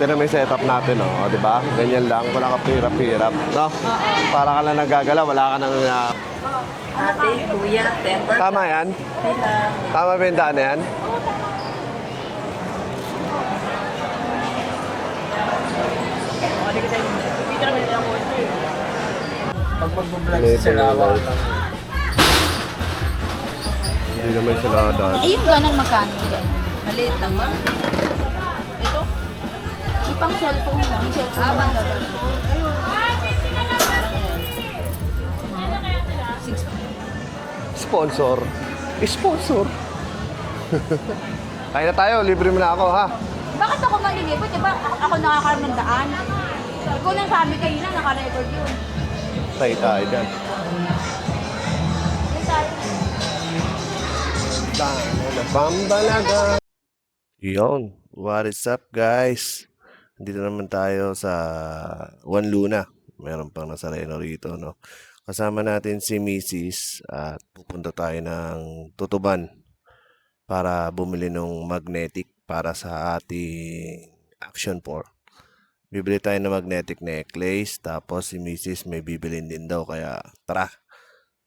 Tignan mo yung setup natin, oh. O, di ba? Ganyan lang, wala ka pirap-pirap, no? Para ka lang nagagala, wala ka nang... Ate, kuya, temper. Tama yan? Tama ba yung daan na yan? Pag mag-vlog sa lawa lang. Hindi naman sila daan. Ay, yung ganang magkano yan? Maliit lang ba? Ito? Ipang cellphone mo. Yung cellphone mo. Sponsor. Sponsor. Kaya na tayo, libre mo na ako, ha? Bakit ako malilipot? Diba ako nakakaroon ng daan? Ikaw nang sabi kayo na, naka-record yun. Tayo tayo dyan. Yun tayo. Tayo na pambalaga. Yun. What is up, guys? Dito naman tayo sa Juan Luna. Meron pang Nazareno rito, no? Kasama natin si Mrs. at pupunta tayo ng Tutuban para bumili ng magnetic para sa ating Action 4. Bibili tayo ng magnetic necklace, tapos si Mrs. may bibilin din daw, kaya tara,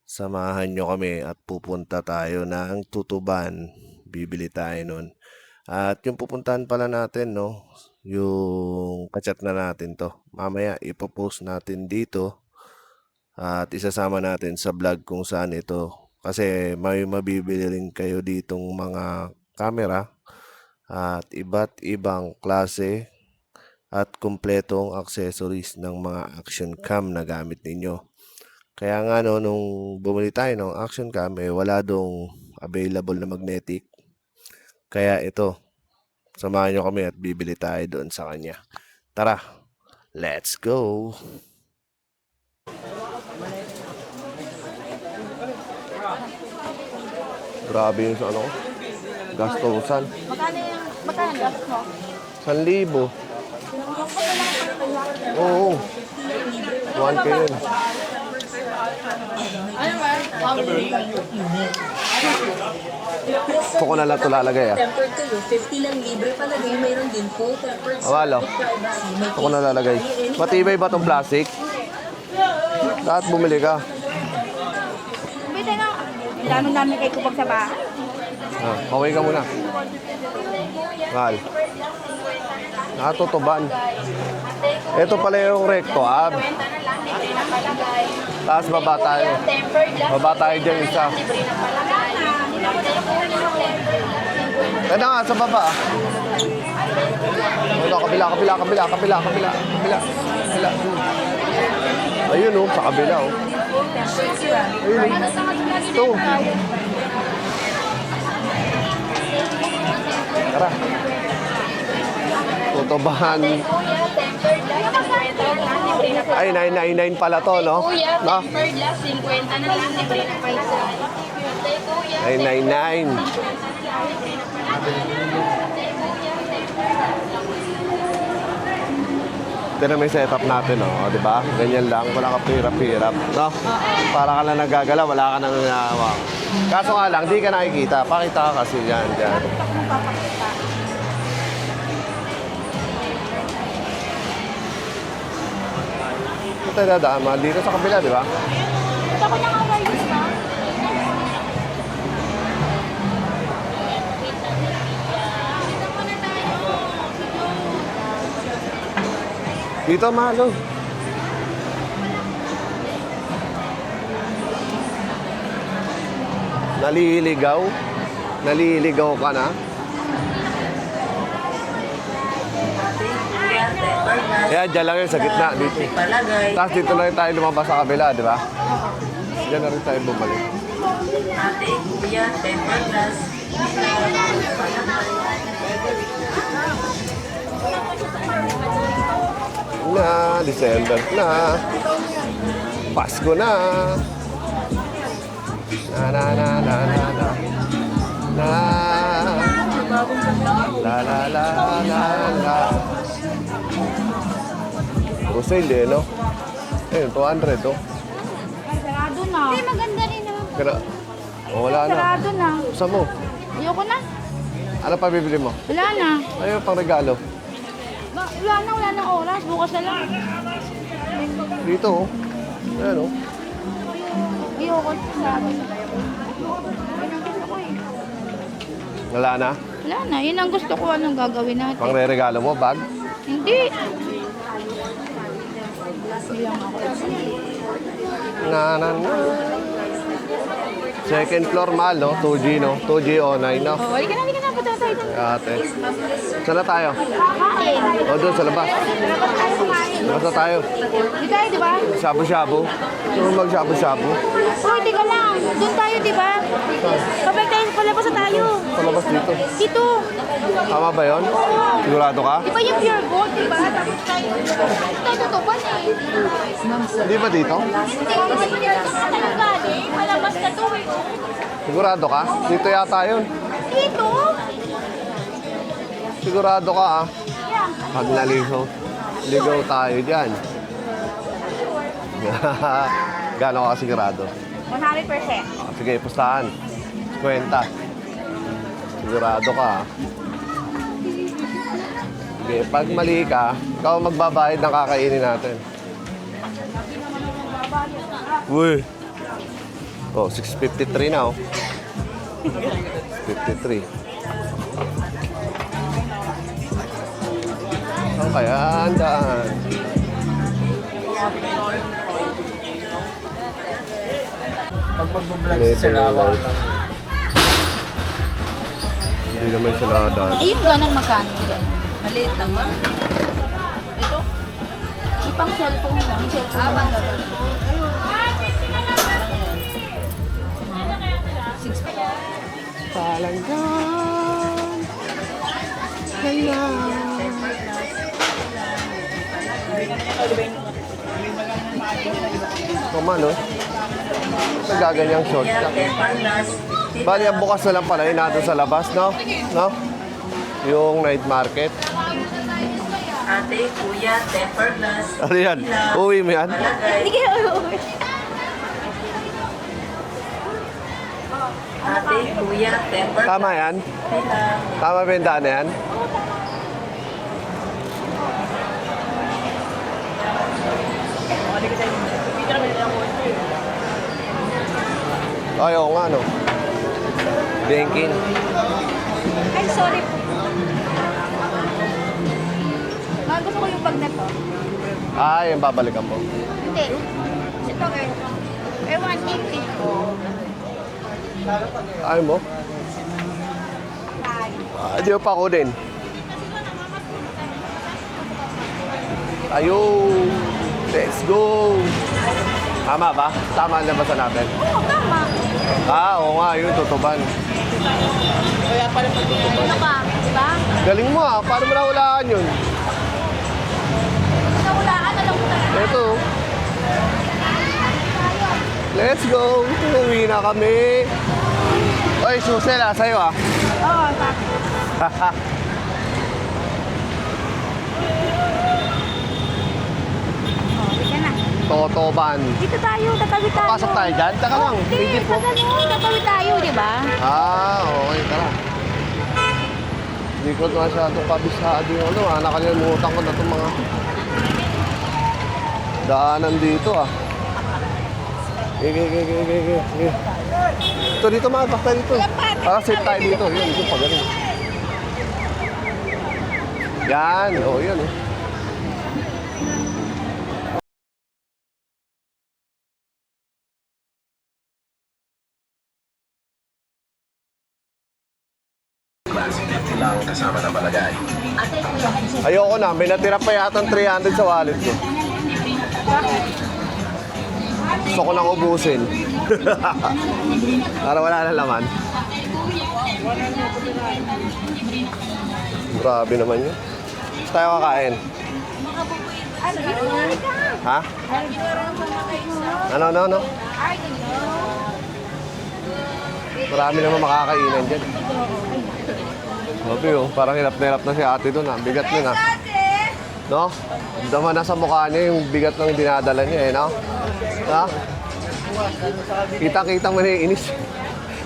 samahan nyo kami at pupunta tayo ng Tutuban. Bibili tayo nun. At yung pupuntahan pala natin, no, yung kachat na natin to, mamaya ipopost natin dito at isasama natin sa vlog kung saan ito, kasi may mabibili rin kayo ditong mga camera at iba't ibang klase at kumpletong accessories ng mga action cam na gamit ninyo. Kaya nga, no, nung bumili tayo ng action cam, wala dong available na magnetic. Kaya ito, samahan nyo kami at bibili tayo doon sa kanya. Tara, let's go! Grabe yung sa ano, gastusan. Magkano ang gastos mo? 1,000. Oo. 1K yun. Ito ko na lang ito lalagay, ah. Tempered kayo, 50 lang libre palagay. Mayroon din po tempered Awalo. Ito ko na lalagay. Matibay ba itong plastic? Lahat bumili ka. Bita na, dami-dami kayo kupag sa bahay. Ah, kaway ka muna. Mahal. Natutuban. Ito pala yung recto, ab. Taas baba tayo. Baba tayo dyan isa. Kaya nga, sa baba. Ano, kabila. Ayun, oh, sa kabila, oh. Ayun, ito. Tara. Tutubahan. Ay, 999 pala to, no? Kuya, No? tempered last 50 na lang, libre na paisa. 999. Ito na may setup natin, no? O, diba? Ganyan lang, wala ka pirap-pirap, no? Para ka lang nagagala, wala ka nang hawak. Kaso nga lang, di ka nakikita. Pakita ka kasi dyan. Ito tayo dadaan, mahal dito sa kabila, di ba? Ito ko nang awalis na. Dito, mahal, oh. Naliligaw? Naliligaw ka na? Kaya dyan lang yun sa gitna. Dito. Tapos dito na rin tayo lumabas sa kabila, di ba? Dyan na rin tayo bumalik. Ate, kuya, tempered glass. Na, December na. Pasko na. Na. La. Sale eh, no? Ayun, 200, oh. Sarado na. Hindi, maganda rin naman. Pero, oh, wala na. Sarado na. Gusto mo? Ayoko na. Ano pa bibili mo? Wala na. Ayun, pang regalo. Wala nang oras. Bukas na lang. Dito, oh. Ayan, oh. Ayoko sabi. Yun ang gusto ko eh. Wala na. Wala na. Yun ang gusto ko. Anong gagawin natin? Pang re-regalo mo, bag? Hindi. Bilang ako. Na. Second floor mall, no? 2G, no? 2G online, no? Oh, halika na. Punta tayo dun. Ate. Saan na tayo? Kakain. O, doon sa labas. Labas tayo kumain. Labas na tayo. Di tayo, di ba? Shabu-shabu. Gusto mo mag-shabu-shabu? Uy, di ka lang. Doon tayo, di ba? Kapag tayo, palabas na tayo. Palabas dito. Dito. Tama ba yun? Sigurado ka? Di ba yung pure gold, di ba? Tapos tayo tutupan eh. Hindi ba dito? Hindi, kasi pure gold na tayo galing. Palabas na to eh. Sigurado ka? Dito yata yun. Dito? Sigurado ka, ah. Yeah. Pag ligaw tayo dyan. Gano'n ka sigurado? 100%. Ah, sige, pustahan. 50. Sigurado ka, ah. Sige, pag mali ka, ikaw ang magbabayad ng kakainin natin. Uy! Oh, 6.53 na, oh. 53. Saan kaya ang daan? Pag mag-vlog sa lawa lang. Hindi naman sila daan. Eh, yung ganang magkano dyan? Maliit naman. Ito? Yung pang cellphone lang. Yung cellphone lang. Palanggan. Kaya. Tama, no? Nagaganyang short ka. Bali, ang bukas na lang pala yun natin sa labas, no? No? Yung night market. Ate, kuya, temper glass. Ano yan? Uwi mo yan? Hindi kayo uuwi. Ate, kuya, temper Tama yan? glass. Tama ba yung daan na yan? Ay, oo nga, no? Banking. Ay, sorry po. Mga gusto ko yung bag na to. Ay, yung babalikan mo. Hindi. Ito eh. Eh, 180. Ay mo? Di mo pa ako din. Ayun. Let's go. Tama ba? Tama ang labasan natin. Oo, tama. Oo nga, yun, tutuban. Ano ka? Diba? Galing mo ah, paano mo nahulaan yun? Nahulaan na lang po. Ito. Let's go. Uwi na kami. Oy, Susel ah, sa'yo ah. Oo, tama. Oh, dito na. Totoban. Dito tayo, tatawid tayo. Pasok tayo dyan? Taka lang, Hindi, hindi po. sa ganun, tatawid tayo, di ba? Ah, okay, tara. Hindi ko masyadong kabisado yung ano ah. Nakalimutan ko na itong mga daanan dito ah. Okay. Ito dito mga bakta dito. Para safe tayo dito. Yun, ito pa ganun. Yan, oh yan oh. Ayoko na, may natira pa yata ng 300 sa wallet ko. Gusto ko nang ubusin. Para wala na laman. Grabe naman yun. Gusto tayo kakain. Ha? Ano? Marami naman makakainan dyan. Grabe oh, parang hirap na si ate doon ah. Bigat nun ah. No? Dama na sa mukha niya yung bigat ng dinadala niya eh, no? Ha? Kita-kita mo na yung inis.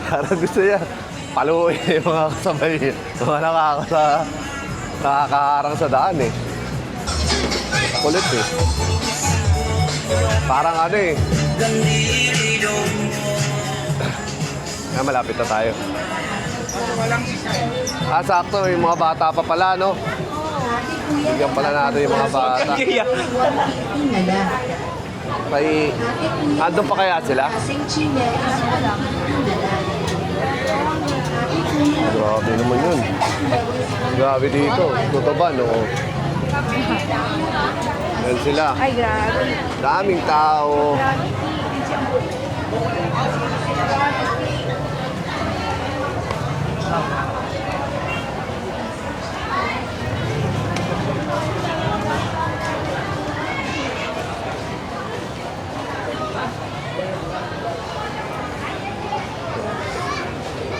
Parang gusto niya paluin yung mga kasabay. Mga nakakaharang sa daan eh. Kulit eh. Parang ano eh. Malapit na tayo. Sakto. Yung mga bata pa pala, no? Bigyan pala natin yung mga bata. Andun pa kaya sila? Grabe naman yun. Grabe dito. Tutuban, no? Yan sila. Ay, grabe. Daming tao.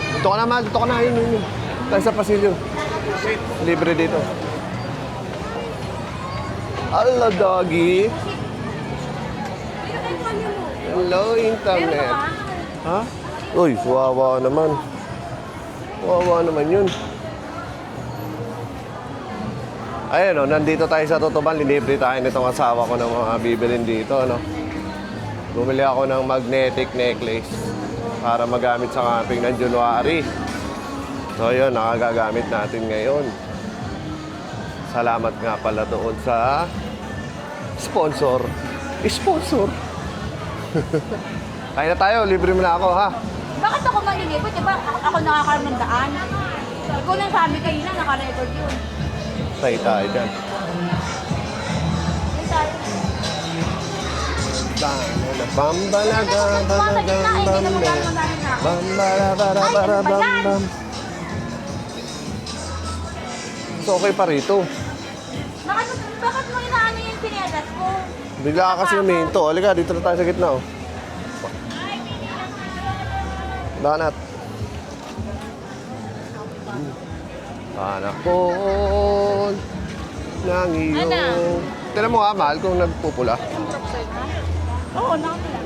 Dito ka na, mahal. Dito ka na. Yun. Tayo sa pasilyo. Libre dito. Hello, doggy. Hello, internet. Ha? Uy, wawa naman. Wawa naman yun. Ayan o, nandito tayo sa Tutuban. Linibre tayo nitong asawa ko ng mga bibilin dito. Ano? Bumili ako ng magnetic necklace para magamit sa camping ng January. So yun, nakagagamit natin ngayon. Salamat nga pala doon sa sponsor. Sponsor? Kaya na tayo, libre mo na ako, ha? Bakit ako malilipot? Diba ako nakakaroon ng daan? Ikaw nang sabi kayo na naka-record yun. Tayo dyan. Ay, tayo. Bambalaga, balaga, bambe. Bambala, bara, bara, bam, bam. So, okay pa rito. Bakit mo inaano yung sinedas ko? Bigla ka kasi huminto. Halika, dito na tayo sa gitna, oh. Banat. Panahon ng iyong... Tignan mo nga, mahal, kung nagpupula. Oo, nakapila.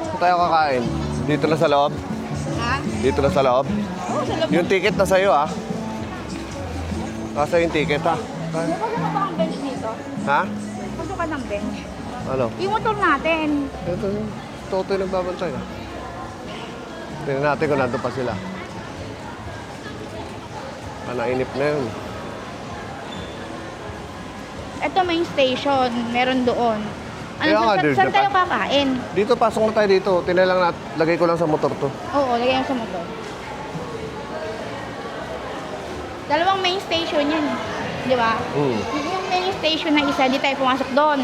Saan tayo kakain? Dito na sa loob? Ha? Dito na sa loob? Oo, sa loob. Yung ticket na sa'yo, ah. Nasa yung ticket, ha? Pasok ka ba ang bench dito? Ha? Pasok ka ng bench. Ano? Yung motor natin. Ito yung Totoy nagbabantay, ah. Tingnan natin kung nandun pa sila. Nainip na yun. Ito main station, meron doon. Kaya nga, Saan, dude, saan tayo diba? kakain? Dito, pasok na tayo dito. Tinalang lagay ko lang sa motor to. Oo, lagay mo sa motor. Dalawang main station yan. Di ba? Yung main station na isa, di tayo pumasok doon.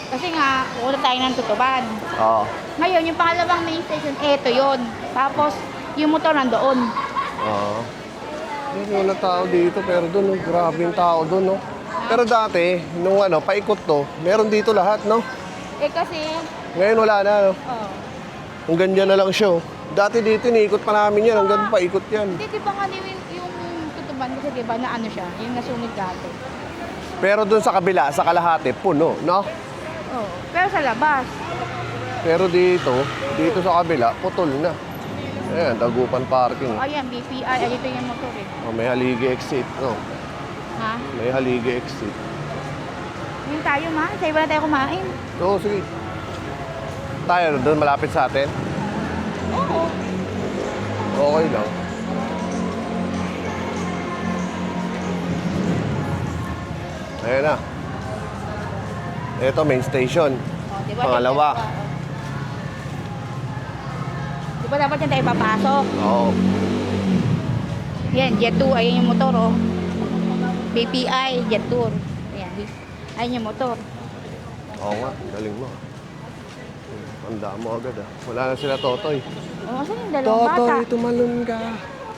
Kasi nga, pupunta tayo ng Tutuban. Oo. Ngayon, yung pangalawang main station, eto yon. Tapos, yung motor nandoon. Oo. Hindi wala tao dito, pero doon, oh, grabe yung tao doon, no? Pero dati, nung ano, paikot to, meron dito lahat, no? Eh kasi, Ngayon wala na, no? oh. Hanggang dyan na lang siya, oh. Dati dito, iniikot pa namin yan, hanggang paikot yan. Hindi, di ba nga yung Tutuban kasi, di ba, na ano siya, yung nasunog dati. Pero doon sa kabila, sa kalahati, puno, no? Oo. Pero sa labas, Pero dito sa kabila, putol na. Ayan, Dagupan Parking. ayan, BPI, ay ito yung motor eh. Oh, may haligi exit, no? Ha? May haligi exit. Yun tayo, ma. Sa iba na tayo kumain. Oo, sige. Tayo doon, malapit sa atin. Oo. Okay lang. Ayan na. Ito, main station. Oh, di ba? Pangalawa. Di ba dapat yan tayo papasok? Oo. Yan, Jet 2. Ayan yung motor, oh. BPI, Jet Tour. Ayan, ayan yung motor. Oo nga, galing mo. Tanda mo agad, ah. Wala na sila Totoy. Oh, saan yung dalawang bata? Totoy, tumalon ka.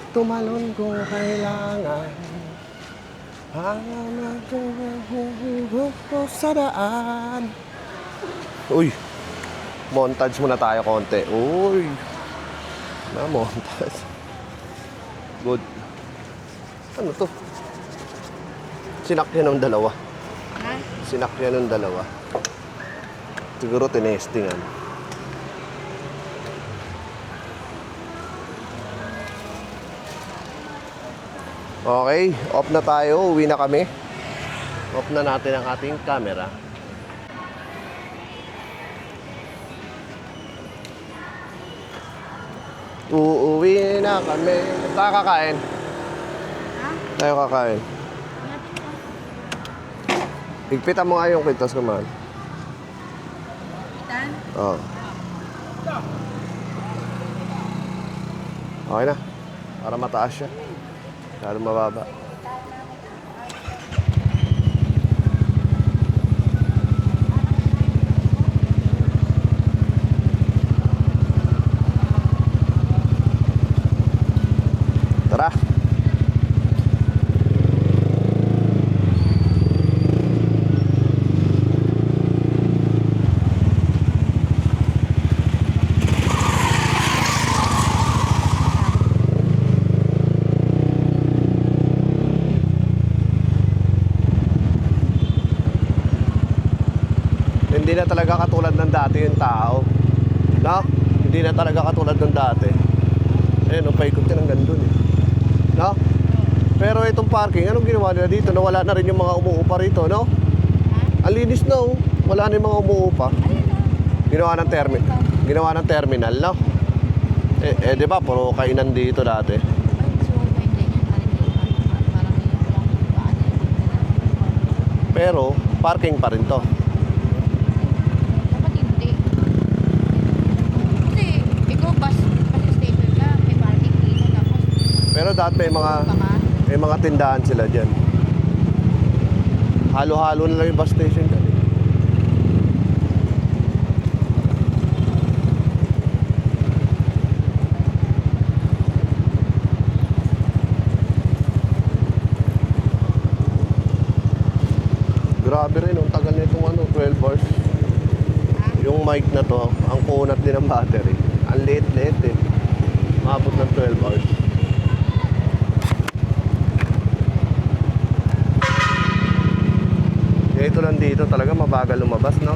Tumalon kung kailangan. Hanap ko sa daan. Uy, montage muna tayo konti. Uy, montage. Good. Ano to? Sinakyan ng dalawa. Ha? Sinakyan ng dalawa. Siguro tinestingan. Okay, off na tayo. Uwi na kami. Off na natin ang ating camera. Uuwi na kami. Tayo kakain. Ha? Tayo kakain. Natin mo. Higpitan mo nga yung kwintas ko, mahal. Itan? Oo. Okay na. Para mataas siya. Lalo mababa. Tara. Hindi na talaga katulad ng dati yung tao. No? Hindi na talaga katulad ng dati. Ayun, paikot din hanggang dun eh. No? Pero itong parking, anong ginawa nila dito? Nawala na rin yung mga umuupa rito, no? Ang linis na oh. Wala na yung mga umuupa. Ginawa ng terminal, no? Di ba, puro kainan dito dati. Pero, parking pa rin to. Dapat hindi. Kasi, ikaw bus station ka, may parking dito, tapos Pero dati may mga tindahan sila dyan. Halo-halo na lang yung bus station dyan. Grabe rin, ang tagal na itong 12 hours. Yung mic na to, ang kunat din ng battery. Ang liit-liit eh. Maabot ng 12 hours. Ito lang dito talaga mabagal lumabas, no?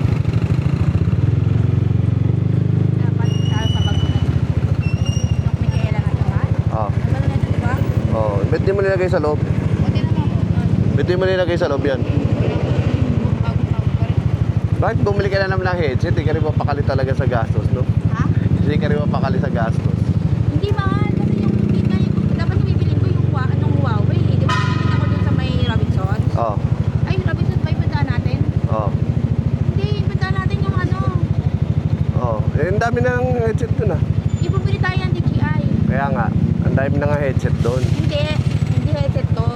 dapat tayo sa bagunan. Yung may kailangan ito ba? Ah. Ano na ito, di ba? Oh, ba't di mo nilagay sa loob? Buti na mo. Ba't di mo nilagay sa loob yan? Bago-bago pa rin. Bakit bumili ka na naman ng headset? Hindi ka rin mapakali talaga sa gastos, no? Ha? Hindi ka rin mapakali sa gastos. Hindi mahal. Kasi yung kita, dapat yung bibilin ko yung anong Huawei. Eh. Di ba nakikita ko dun sa may Robinson? Oh, Ay, Robinson ba ibuntahan natin? oh, Hindi, ibuntahan natin yung ano. oh. Eh, ang dami na ng headset dun ah. Ibubili tayo ng DJI. Kaya nga, ang dami na nga headset doon. Hindi headset to.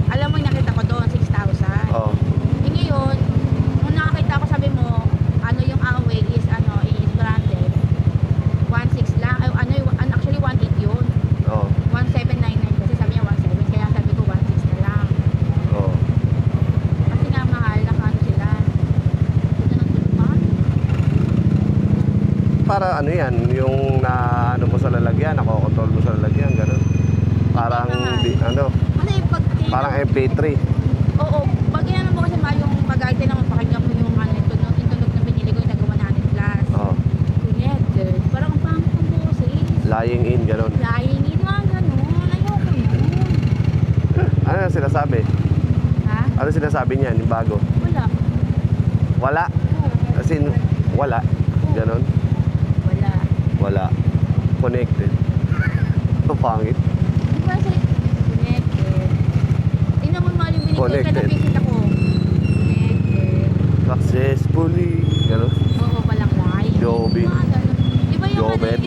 Alam mo yung nakita ko doon, 6,000. Oh, Eh ngayon, nung nakakita ko sabi mo, ano yung Huawei is branded. 1.6 lang. Ay, actually 1.8 yun. oh, 1.799 kasi sabi niya 1.7. Kaya sabi ko 1.6 na lang. oh. Kasi nga mahal, nakano sila. Ito ng tulungan. Para ano yan, yung na ano mo sa lalagyan, nakokontrol mo sa lalagyan, gano'n. Parang, Kasi pag parang MP3. Oo, pag ginano mo kasi mahal yung pag-arte naman, pakinggan mo yung yung tunog na binili ko yung nag 100 plus. Oh, Connected. Parang ang pangit ng boses. lying in, gano'n. Lying in nga ganun. Ayoko yun. Ano na sinasabi? Ha? Ano sinasabi niyan, yung bago? Wala. Wala. Oo. As in, wala. Gano'n. Wala. Wala. Connected. Ito pangit. Di ba kasi connected? Tingnan mo mahal yung binili ko. Kaya Connected. napisit ako. Connected. Successfully. Gano'n. Oo, walang Y. Joby. Mga ganun. Di ba yung Jobet.